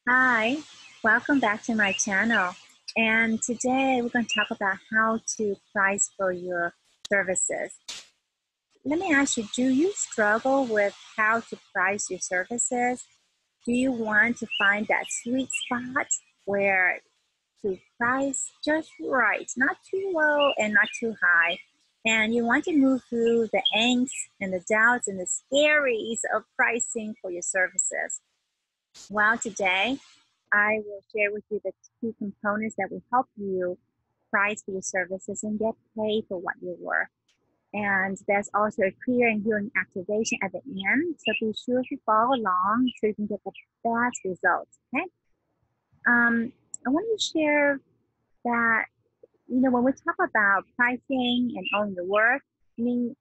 Hi, welcome back to my channel. And today we're going to talk about how to price for your services. Let me ask you, do you struggle with how to price your services? Do you want to find that sweet spot where to price just right, not too low and not too high? And you want to move through the angst and the doubts and the scaries of pricing for your services. Well, today I will share with you the key components that will help you price for your services and get paid for what you're worth. And there's also a clear and healing activation at the end. So be sure to follow along so you can get the best results. Okay. I want to share that, when we talk about pricing and owning your worth, I mean,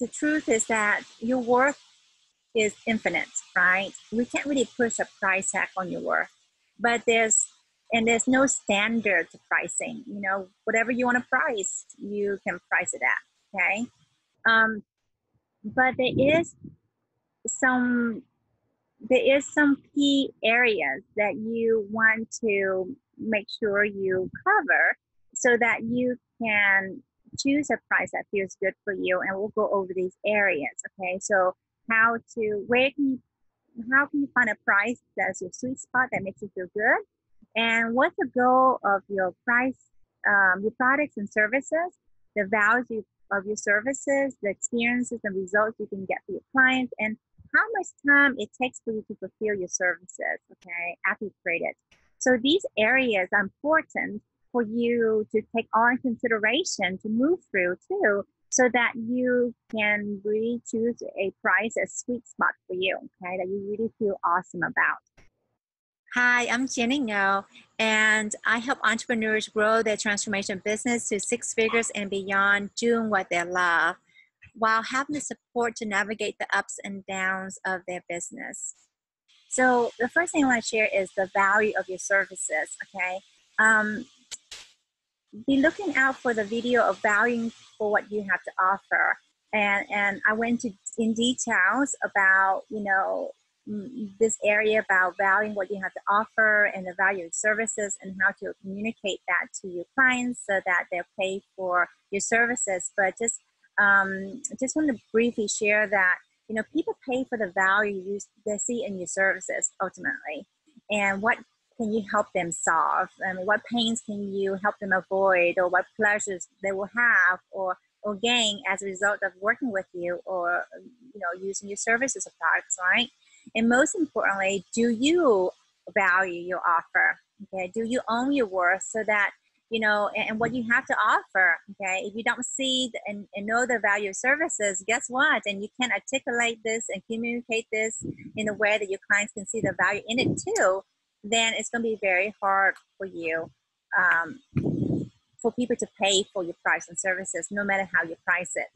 the truth is that your worth is infinite, right? We can't really push a price tag on your worth, but there's no standard to pricing. Whatever you want to price, you can price it at. Okay, but some there is some key areas that you want to make sure you cover so that you can choose a price that feels good for you, and we'll go over these areas. Okay, so how can you find a price that's your sweet spot that makes you feel good, and what's the goal of your price, your products and services, the value of your services, the experiences and results you can get for your clients, and how much time it takes for you to fulfill your services, okay, after you create it. So these areas are important for you to take all in consideration to move through too, so that you can really choose a price, a sweet spot for you, okay, that you really feel awesome about. Hi, I'm Jenny Ngo, and I help entrepreneurs grow their transformation business to six figures and beyond, doing what they love, while having the support to navigate the ups and downs of their business. So the first thing I want to share is the value of your services, okay? Be looking out for the video of valuing for what you have to offer. And I went in details about, this area about valuing what you have to offer and the value of services and how to communicate that to your clients so that they'll pay for your services. But just want to briefly share that, people pay for the value they see in your services ultimately. And what can you help them solve? I mean, what pains can you help them avoid, or what pleasures they will have or gain as a result of working with you, or using your services or products, right? And most importantly, do you value your offer? Okay, do you own your worth so that and what you have to offer? Okay, if you don't see and know the value of services, guess what? And you can articulate this and communicate this in a way that your clients can see the value in it too, then it's going to be very hard for you, for people to pay for your price and services, no matter how you price it.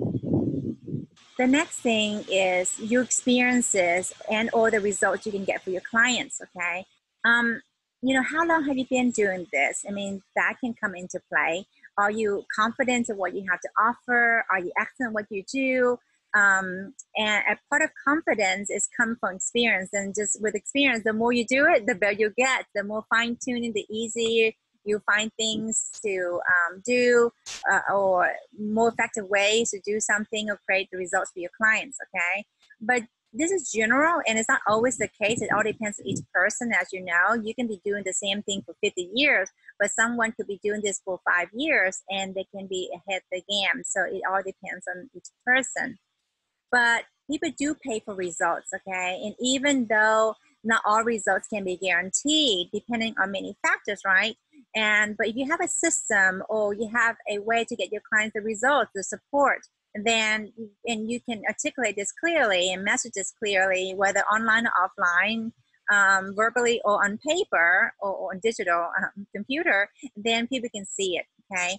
The next thing is your experiences and or the results you can get for your clients, okay? How long have you been doing this? I mean, that can come into play. Are you confident in what you have to offer? Are you excellent at what you do? And a part of confidence is come from experience, and just with experience, the more you do it, the better you get. The more fine-tuning, the easier you find things to do, or more effective ways to do something or create the results for your clients, okay? But this is general, and it's not always the case. It all depends on each person. As you know, you can be doing the same thing for 50 years, but someone could be doing this for 5 years and they can be ahead of the game. So it all depends on each person. But people do pay for results, okay? And even though not all results can be guaranteed, depending on many factors, right? But if you have a system or you have a way to get your clients the results, the support, and you can articulate this clearly and message this clearly, whether online or offline, verbally or on paper or on digital computer, then people can see it, okay?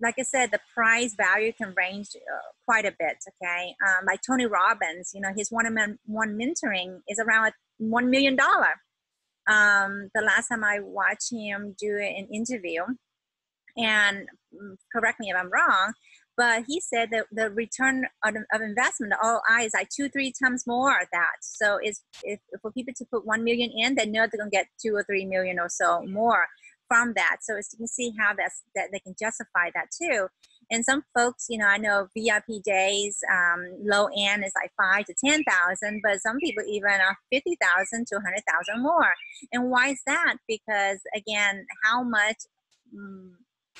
Like I said, the price value can range quite a bit, okay? Like Tony Robbins, his one-on-one mentoring is around $1 million. The last time I watched him do an interview, and correct me if I'm wrong, But he said that the return of investment, the ROI, is like 2-3 times more of that. So it's if for people to put 1 million in, they know they're gonna get 2 or 3 million or so more from that. So as you can see how that they can justify that too. And some folks, you know, I know VIP days, low end is like 5 to 10,000, but some people even are 50,000 to 100,000 more. And why is that? Because again, how much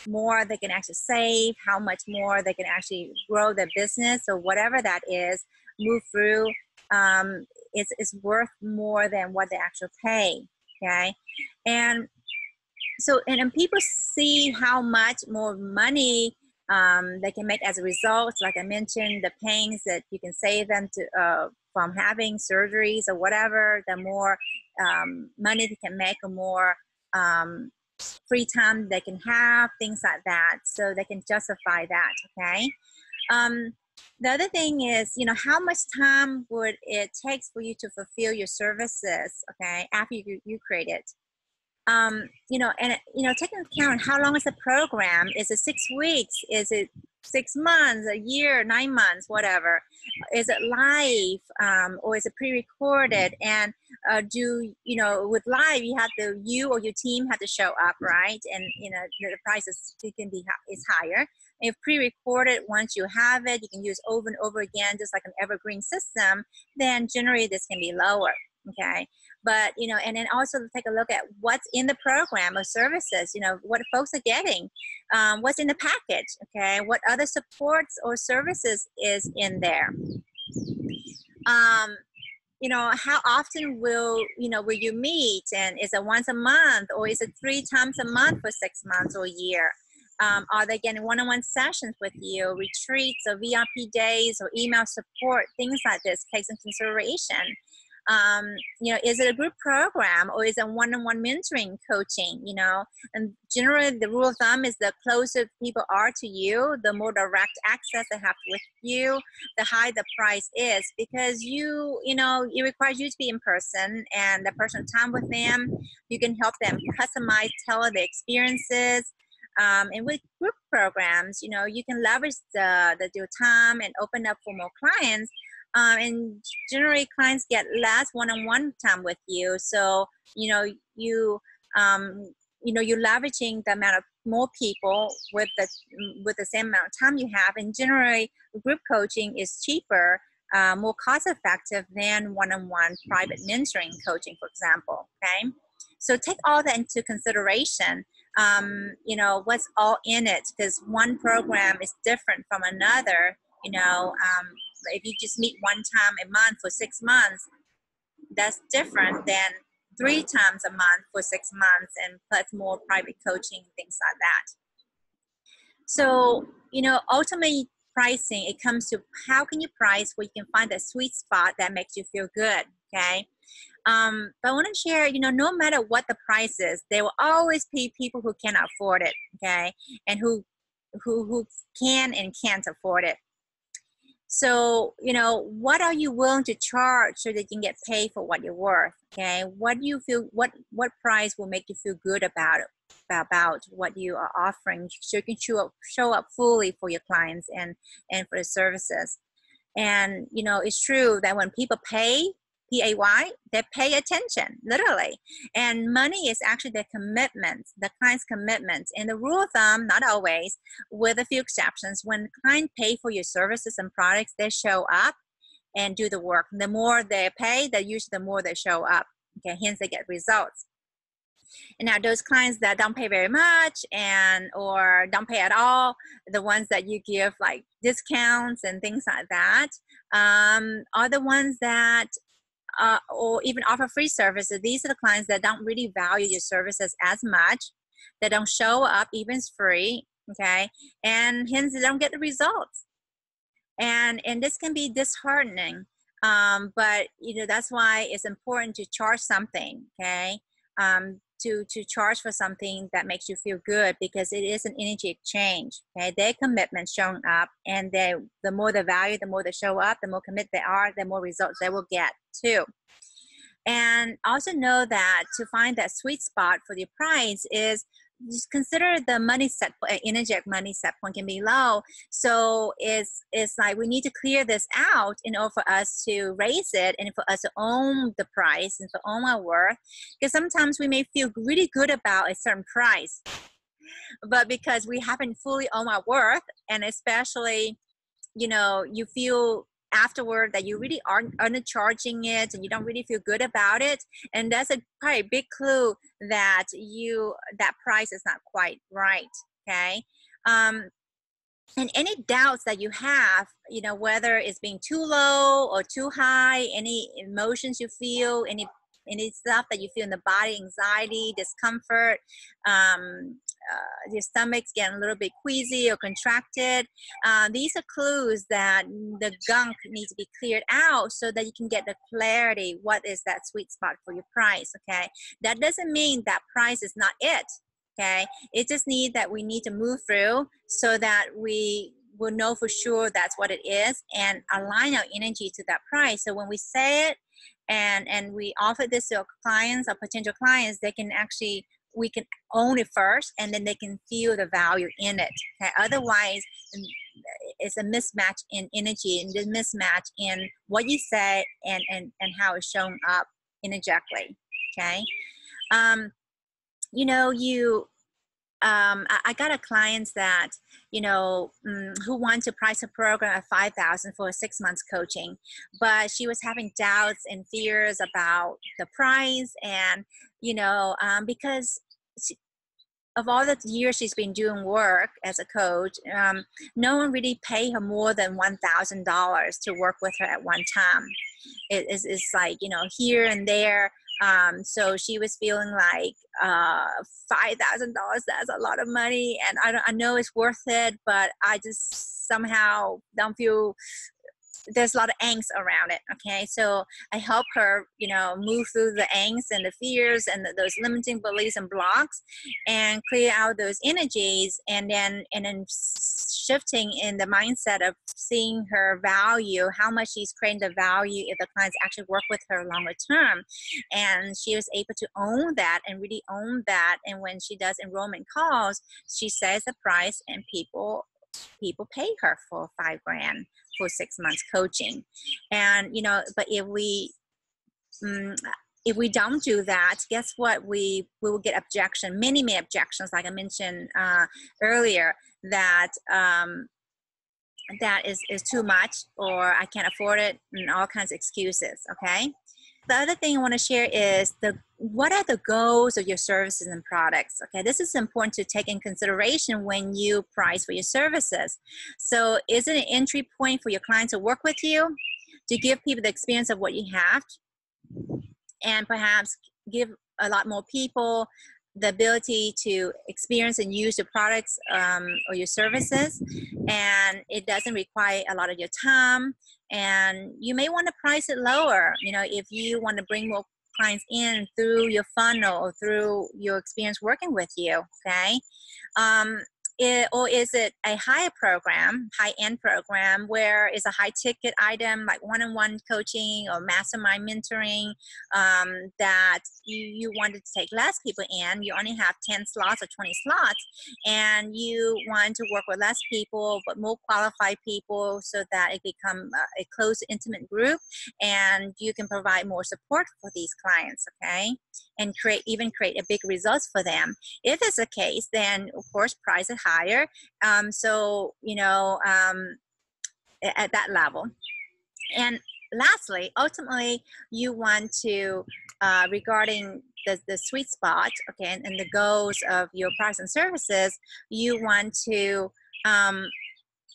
more they can actually save, how much more they can actually grow their business or whatever that is, move through, it's worth more than what they actually pay. Okay, and so and people see how much more money they can make as a result. Like I mentioned, the pains that you can save them to from having surgeries or whatever, the more money they can make, or more free time they can have, things like that. So they can justify that. Okay. The other thing is, you know, how much time would it take for you to fulfill your services? Okay, after you create it. You know, and you know, take into account how long is the program? Is it 6 weeks? Is it 6 months, a year, 9 months, whatever? Is it live, or is it pre-recorded? And do you know, with live, you or your team have to show up, right? And you know, the price is higher. If pre-recorded, once you have it, you can use over and over again, just like an evergreen system. Then generally this can be lower. Okay, but you know, and then also take a look at what's in the program of services. You know, what folks are getting, what's in the package. Okay, what other supports or services is in there. You know, how often will you meet, and is it once a month, or is it 3 times a month for 6 months or a year? Are they getting one-on-one sessions with you, retreats or VIP days or email support, things like this takes into consideration. You know, is it a group program, or is it one-on-one mentoring coaching? You know, and generally the rule of thumb is the closer people are to you, the more direct access they have with you, the higher the price is, because you know, it requires you to be in person and the personal time with them. You can help them customize, tailor the experiences. And with group programs, you know, you can leverage your time and open up for more clients. And generally clients get less one-on-one time with you. So, you know, you're leveraging the amount of more people with the same amount of time you have. And generally group coaching is cheaper, more cost effective than one-on-one private mentoring coaching, for example. Okay. So take all that into consideration. You know, what's all in it, because one program is different from another. You know, if you just meet one time a month for 6 months, that's different than 3 times a month for 6 months, and plus more private coaching and things like that. So, you know, ultimately pricing, it comes to how can you price where you can find that sweet spot that makes you feel good. Okay. But I want to share, you know, no matter what the price is, there will always be people who cannot afford it. Okay. And who can and can't afford it. So, you know, what are you willing to charge so that you can get paid for what you're worth? Okay. What do you feel, what price will make you feel good about what you are offering, so you can show up fully for your clients and for the services. And, you know, it's true that when people pay, PAY, they pay attention, literally. And money is actually their commitment, the client's commitment. And the rule of thumb, not always, with a few exceptions, when clients pay for your services and products, they show up and do the work. The more they pay, usually the more they show up. Okay, hence they get results. And now those clients that don't pay very much or don't pay at all, the ones that you give like discounts and things like that, are the ones that or even offer free services. These are the clients that don't really value your services as much. They don't show up even it's free. Okay, and hence they don't get the results. And this can be disheartening. But you know, that's why it's important to charge something. Okay. To charge for something that makes you feel good, because it is an energy exchange. Okay, their commitment showing up, and the more the value, the more they show up, the more committed they are, the more results they will get too. And also know that to find that sweet spot for your price is just consider the money set energetic money set point can be low. So it's like we need to clear this out in order for us to raise it and for us to own the price and to own our worth. Because sometimes we may feel really good about a certain price, but because we haven't fully owned our worth, and especially, you know, you feel afterward that you really aren't undercharging it and you don't really feel good about it, and that's quite a big clue that that price is not quite right. Okay. And any doubts that you have, you know, whether it's being too low or too high, any emotions you feel, any stuff that you feel in the body, anxiety, discomfort, your stomach's getting a little bit queasy or contracted. These are clues that the gunk needs to be cleared out so that you can get the clarity. What is that sweet spot for your price? Okay. That doesn't mean that price is not it. Okay. It just means that we need to move through so that we will know for sure that's what it is and align our energy to that price. So when we say it and we offer this to our clients, our potential clients, they can actually, we can own it first and then they can feel the value in it. Okay. Otherwise, it's a mismatch in energy and the mismatch in what you say and how it's showing up energetically. Okay. You know, I got a client that, you know, who wanted to price a program at $5,000 for a 6 months coaching, but she was having doubts and fears about the price, and you know, because of all the years she's been doing work as a coach, no one really paid her more than $1,000 to work with her at one time. It's like, you know, here and there. So she was feeling like $5,000, that's a lot of money, and I know it's worth it, but I just somehow don't feel, there's a lot of angst around it. Okay. So I help her, you know, move through the angst and the fears and those limiting beliefs and blocks and clear out those energies, and then shifting in the mindset of seeing her value, how much she's creating the value if the clients actually work with her longer term. And she was able to own that and really own that. And when she does enrollment calls, she says the price, and people pay her for $5,000 for 6 months coaching. And you know, but if we don't do that, guess what? We will get many objections, like I mentioned earlier, that that is too much, or I can't afford it, and all kinds of excuses. Okay. The other thing I want to share is what are the goals of your services and products? Okay, this is important to take in consideration when you price for your services. So is it an entry point for your clients to work with you, to give people the experience of what you have, and perhaps give a lot more people the ability to experience and use your products or your services, and it doesn't require a lot of your time, and you may want to price it lower, you know, if you want to bring more clients in through your funnel or through your experience working with you. Okay. Or is it a high-end program where it's a high-ticket item like one-on-one coaching or mastermind mentoring, that you wanted to take less people in, you only have 10 slots or 20 slots, and you want to work with less people but more qualified people so that it becomes a close, intimate group, and you can provide more support for these clients, okay, and create a big results for them. If it's the case, then of course price it higher. So you know, at that level. And lastly, ultimately, you want to regarding the sweet spot, okay, and the goals of your products and services, you want to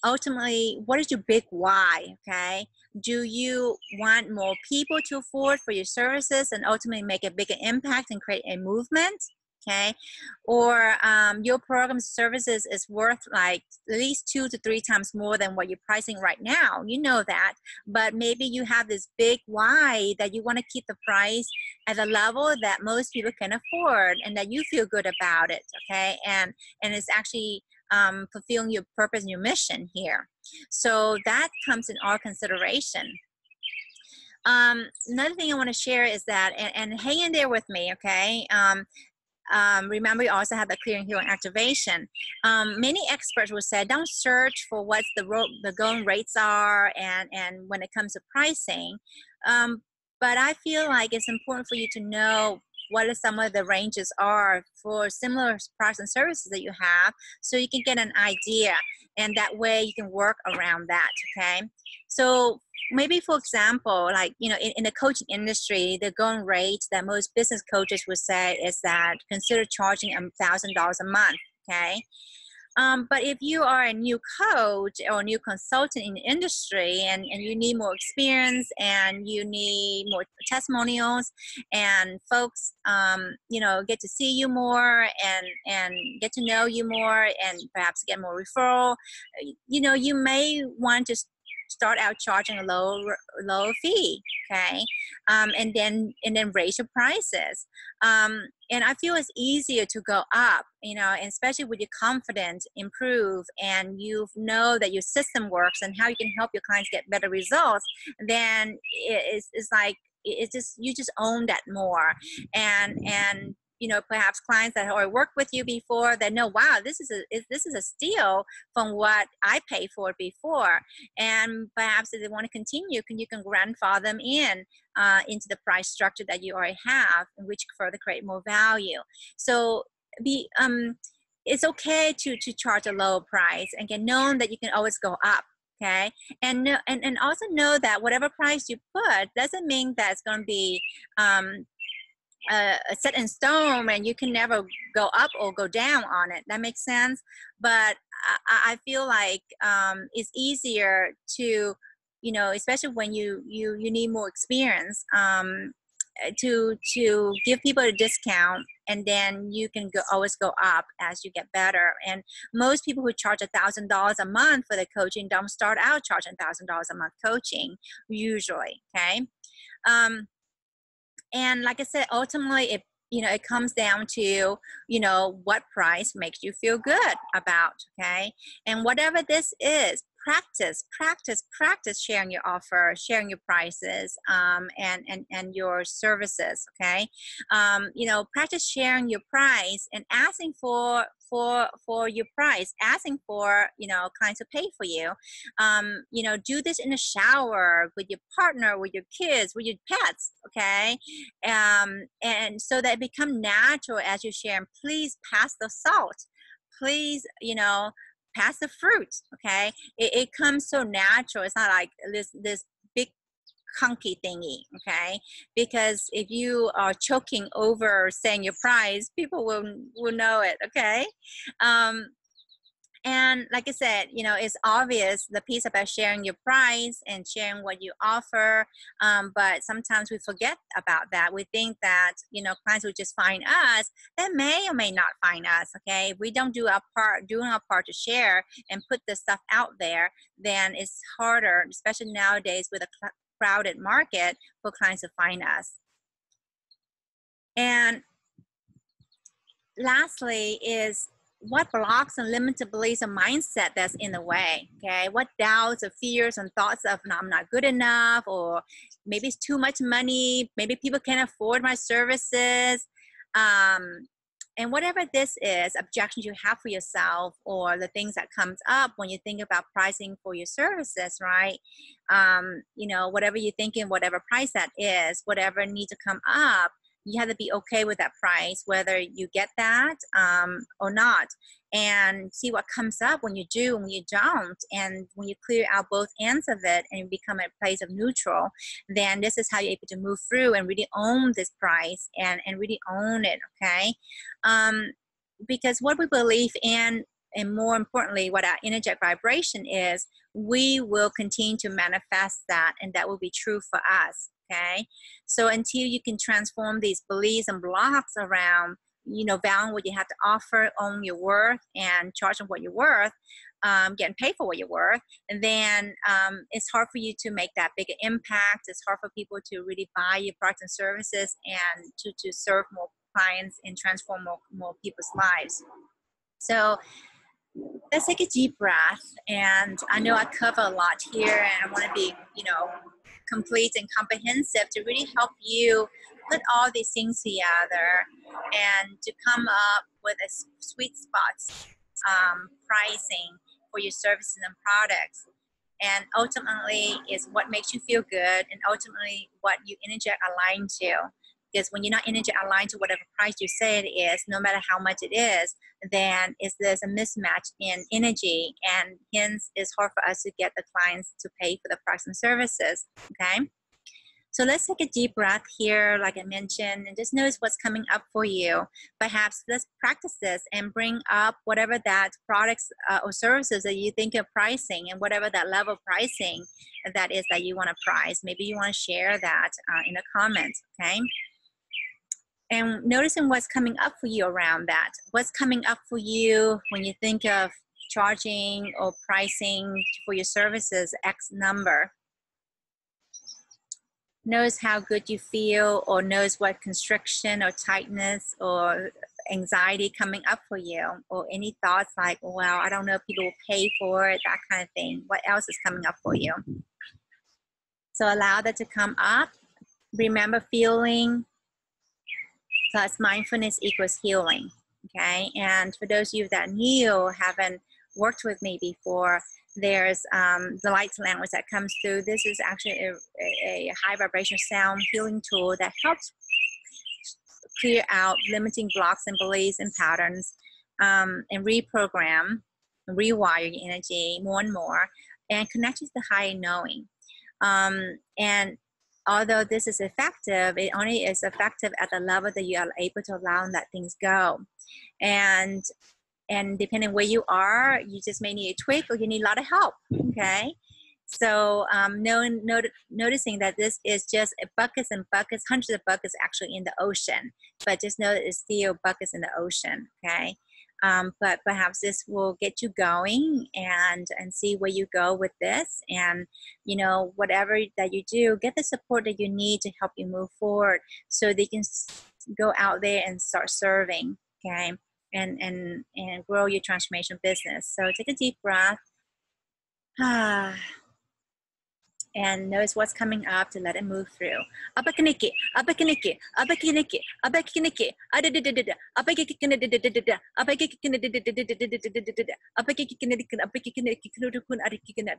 ultimately, what is your big why? Okay, do you want more people to afford for your services and ultimately make a bigger impact and create a movement? Okay, or your program services is worth like at least 2 to 3 times more than what you're pricing right now. You know that, but maybe you have this big why that you want to keep the price at a level that most people can afford and that you feel good about it. Okay, and it's actually fulfilling your purpose and your mission here. So that comes in all consideration. Another thing I want to share is that, and hang in there with me, okay? remember, you also have the clearing, healing, activation. Many experts will say, don't search for what the going rates are, and when it comes to pricing. But I feel like it's important for you to know what are some of the ranges are for similar products and services that you have, so you can get an idea, and that way you can work around that. Okay, so maybe, for example, like, in the coaching industry, the going rate that most business coaches would say is that consider charging $1,000 a month. Okay, but if you are a new coach or a new consultant in the industry, and you need more experience, and you need more testimonials, and folks, get to see you more, and get to know you more, and perhaps get more referral, you may want to start out charging a low fee. Okay, and then raise your prices. And I feel it's easier to go up, and especially with your confidence improve, and you know that your system works and how you can help your clients get better results. Then it's like, it's just, you just own that more. And perhaps clients that already worked with you before, they know, wow, this is a steal from what I paid for it before. And perhaps if they want to continue, you can grandfather them into the price structure that you already have, which further create more value. So it's okay to charge a lower price, and get known that you can always go up. Okay, and also know that whatever price you put doesn't mean that it's going to be set in stone, and you can never go up or go down on it. That makes sense. But I feel like it's easier to, especially when you need more experience, to give people a discount, and then you can always go up as you get better. And most people who charge $1,000 a month for the coaching don't start out charging $1,000 a month coaching usually. Okay. And like I said, ultimately, it comes down to, what price makes you feel good about. Okay. And whatever this is, practice sharing your offer, sharing your prices, and your services. Okay. Practice sharing your price and asking for your price, asking for, clients to pay for you. Do this in the shower, with your partner, with your kids, with your pets. Okay. And so that it become natural as you share. And please pass the salt. Please, pass the fruit. Okay. It comes so natural. It's not like this big clunky thingy. Okay. Because if you are choking over saying your price, people will know it. Okay. And like I said, it's obvious, the piece about sharing your price and sharing what you offer. But sometimes we forget about that. We think that, clients will just find us. They may or may not find us. Okay. If we don't do our part, doing our part to share and put this stuff out there, then it's harder, especially nowadays with a crowded market, for clients to find us. And lastly is, what blocks and limited beliefs and mindset that's in the way. Okay, what doubts or fears and thoughts of, no, I'm not good enough, or maybe it's too much money, maybe people can't afford my services, and whatever this is, objections you have for yourself, or the things that comes up when you think about pricing for your services, right? Whatever you're thinking, whatever price that is, whatever needs to come up, you have to be okay with that price, whether you get that or not, and see what comes up when you do and when you don't. And when you clear out both ends of it and you become a place of neutral, then this is how you're able to move through and really own this price and really own it. Okay. Because what we believe in, and more importantly, what our energetic vibration is, we will continue to manifest that, and that will be true for us. Okay, so until you can transform these beliefs and blocks around, valuing what you have to offer, own your worth, and charging what you're worth, getting paid for what you're worth, and then it's hard for you to make that bigger impact. It's hard for people to really buy your products and services, and to serve more clients and transform more people's lives. So let's take a deep breath. And I know I cover a lot here, and I want to be, complete and comprehensive to really help you put all these things together and to come up with a sweet spot pricing for your services and products. And ultimately is what makes you feel good, and ultimately what you energy align to. Because when you're not energy aligned to whatever price you say it is, no matter how much it is, then there's a mismatch in energy, and hence it's hard for us to get the clients to pay for the products and services. Okay. So let's take a deep breath here, like I mentioned, and just notice what's coming up for you. Perhaps let's practice this and bring up whatever that products or services that you think of pricing, and whatever that level of pricing that is that you want to price. Maybe you want to share that in the comments, okay? And noticing what's coming up for you around that. What's coming up for you when you think of charging or pricing for your services X number. Notice how good you feel, or notice what constriction or tightness or anxiety coming up for you, or any thoughts like, well, I don't know if people will pay for it, that kind of thing. What else is coming up for you? So allow that to come up. Remember, feeling plus mindfulness equals healing, okay? And for those of you that new, haven't worked with me before, there's the light language that comes through. This is actually a high vibration sound healing tool that helps clear out limiting blocks and beliefs and patterns, and reprogram, rewire your energy more and more, and connect you to the higher knowing. And although this is effective, it only is effective at the level that you are able to allow and let things go. And depending where you are, you just may need a tweak, or you need a lot of help, okay? So noticing that this is just buckets and buckets, hundreds of buckets actually in the ocean, but just know that it's still buckets in the ocean, okay? But perhaps this will get you going and see where you go with this. And, you know, whatever that you do, get the support that you need to help you move forward, so they can go out there and start serving, okay? And grow your transformation business. So take a deep breath. And notice what's coming up to let it move through. Abakaniki, abakaniki, abakaniki, abakaniki, adadadadada, abakikinadadadada, abakikinadadadadada, abakikinadadadada, abakikinadadadada, abakikinadadadada,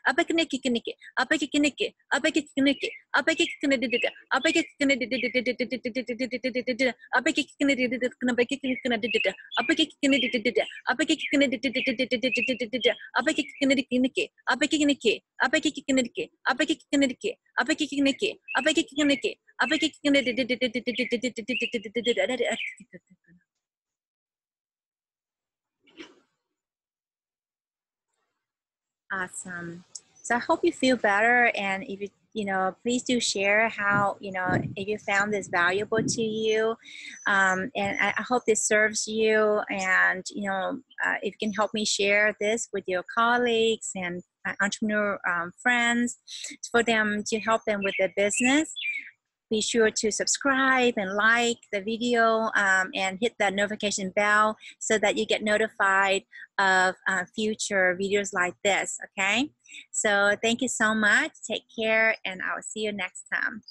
abakinikikiniki, abakikiniki, abakikiniki, abakikinadadada, abakikinadadadada, abakikinadadada, abakikinadadada, abakikinadadada, abakikinadadada, abakikinadadada, abakikiniki, abakikiniki, abakikiniki, abakikiniki, abakikiniki, abakikiniki. Awesome. So I hope you feel better, and if you know, please do share how, you know, if you found this valuable to you, and I hope this serves you. And you know, if you can help me share this with your colleagues and entrepreneur friends, for them to help them with their business. Be sure to subscribe and like the video, and hit that notification bell so that you get notified of future videos like this, okay? So thank you so much. Take care, and I will see you next time.